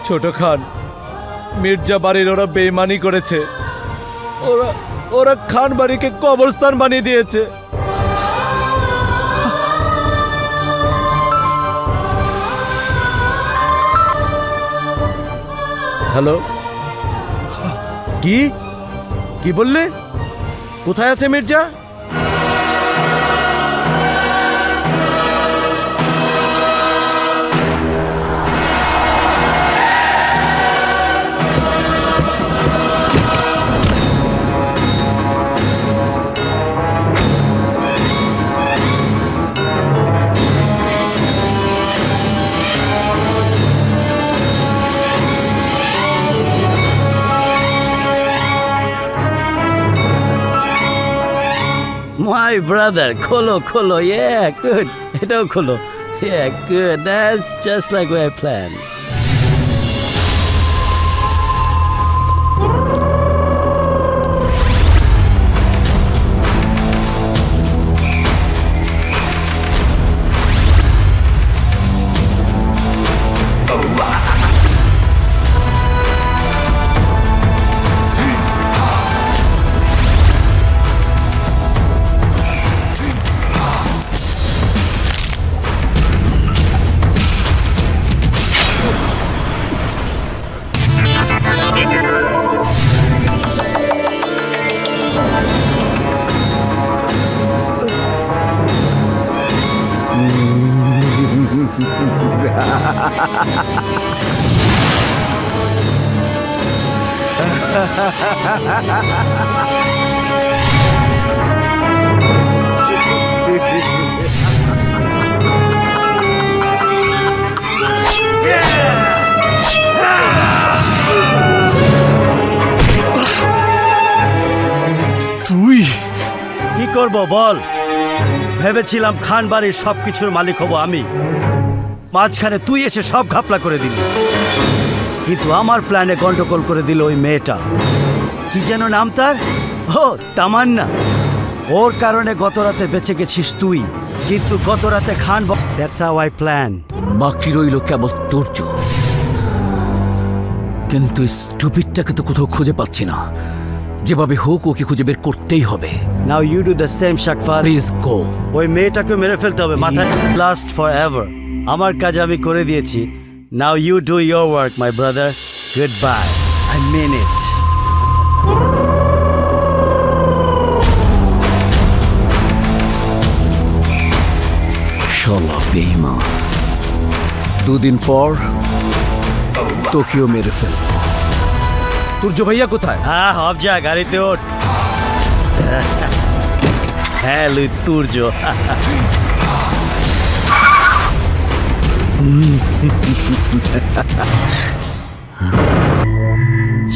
ছোট খান, মির্জা বাড়ির ওরা বেইমানি করেছে। ওরা খান বাড়িকে কবরস্থান বানিয়ে দিয়েছে। হ্যালো, কি বললে? কোথায় আছে Mirza? My brother, kholo, yeah, good. It'll kholo. Yeah, good. That's just like we planned. তুই কি করব বল? ভেবেছিলাম খান বাড়ির সবকিছুর মালিক হব আমি, মাঝখানে তুই এসে সব ঘাপলা করে দিলি। কিন্তু আমার প্ল্যানে গন্ডগোল করে দিল ওই মেয়েটা। কি যেন নাম তার? ও তামান্না। ওর কারণে গত রাতে বেঁচে গেছিস তুই, কিন্তু গত রাতে খান। That's how I plan. বাকি রইল কেবল তোর্য, কিন্তু স্টুপিডটাকে তো কোথাও খুঁজে পাচ্ছি না। যেভাবে হোক ওকে খুঁজে বের করতেই হবে। Now you do the same শাকফার। Please go. ওই মেয়েটাকে মেরে ফেলতে হবে, মাথায় লাস্ট ফর এভার। আমার কাজ আমি করে দিয়েছি। Now you do your work my brother. Goodbye. I mean it. শালা বেঈমান, দুদিন পর তোকেও মেরে ফেলব। তুর্য ভাইয়া কোথায়? হ্যাঁ, হব যা, গাড়িতে ওঠ। হ্যাঁ লুই তুর্য।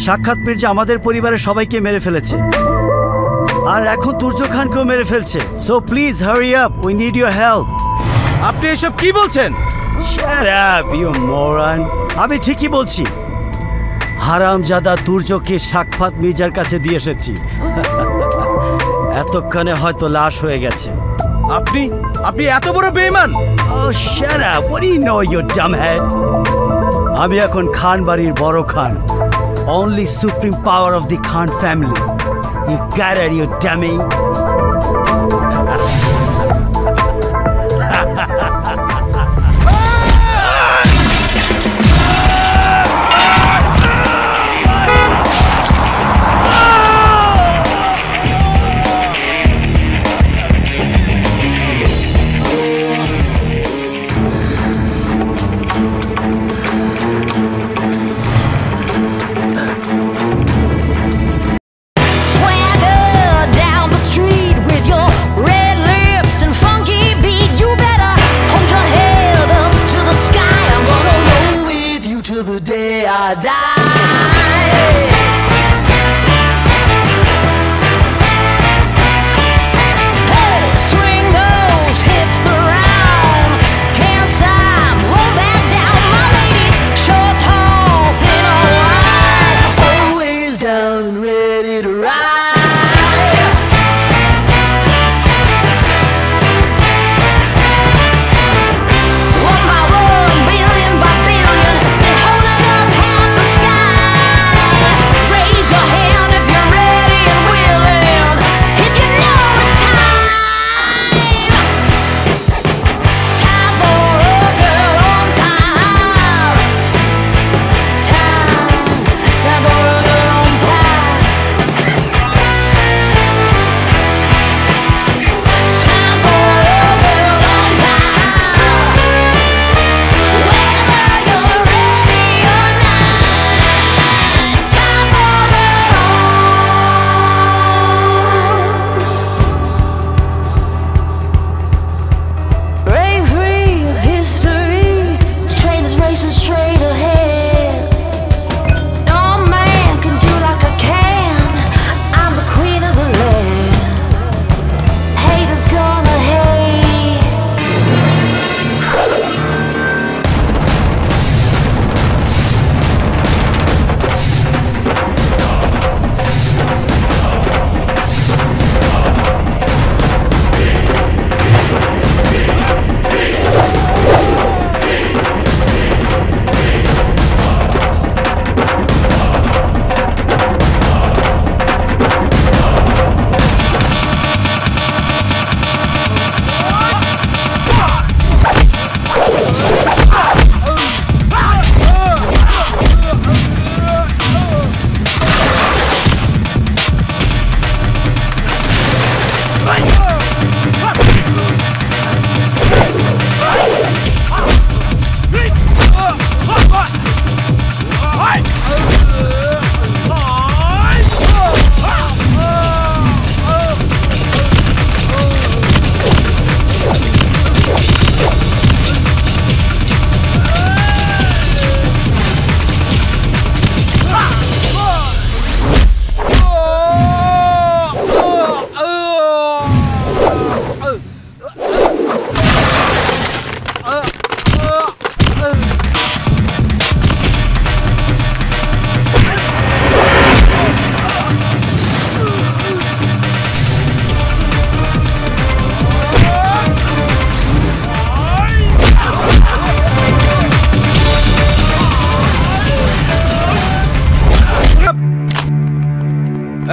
সাক্ষাৎ মির্জা আমাদের পরিবারের সবাইকে মেরে ফেলেছে, আর এখন তুর্য খানকেও মেরে ফেলছে। So please hurry up, we need your help. আপনি এসব কি বলছেন? Shut up, you moron! আমি ঠিকই বলছি। হারামজাদা তুর্যকে সাক্ষাৎ মির্জার কাছে দিয়ে এসেছি। এতক্ষণে হয়তো লাশ হয়ে গেছে। আপনি আপনি এত বড় বেঈমান! Oh, shut up. What do you know, you dumbhead? আমি এখন খান বাড়ির বড় খান। Only supreme power of the Khan family. You got it, you dummy.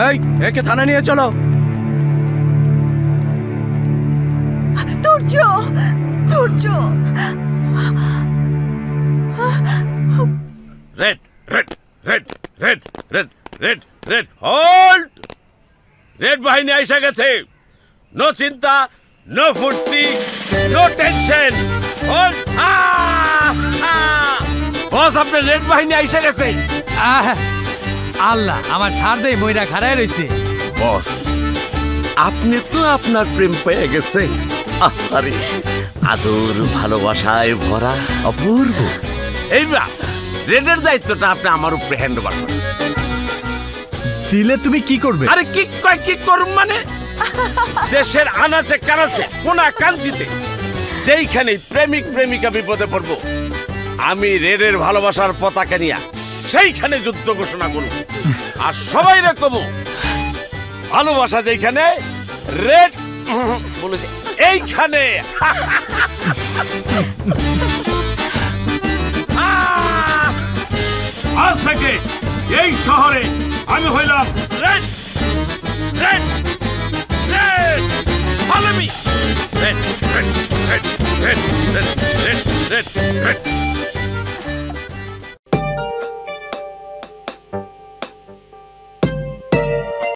এই একে থানায় নিয়ে চলো। Turjo, Turjo. Raid raid raid raid raid raid raid hold. Raid বাহিনী এসে গেছে। নো চিন্তা, নো ফুর্তি, নো টেনশন। হোল্ড। বস, আপনার রেড বাহিনী এসে গেছে। আল্লাহ আমার ছাড় দেই, মইরা খাড়ায় রইছে। বস, আপনি তো আপনার প্রেম পেয়ে গেছে। আরে আদর ভালোবাসায় ভরা অপূর্ব। এইবার রেডের দায়িত্বটা আপনি আমার উপরে হ্যান্ড ওভার করেন। দিলে তুমি কি করবে? আরে কি করব মানে, দেশের আনাচে কানাচে কোনা কাঞ্চিতে যেইখানে প্রেমিক প্রেমিকা বিপদে পড়বো, আমি রেডের ভালোবাসার পতাকা নিয়ে সেইখানে যুদ্ধ ঘোষণা করব আর সবাই কব ভালোবাসা যেখানে রেড বলেছে এইখানে। আজ থেকে এই শহরে আমি হইলাম red raid red follow me red raid raid raid raid raid raid red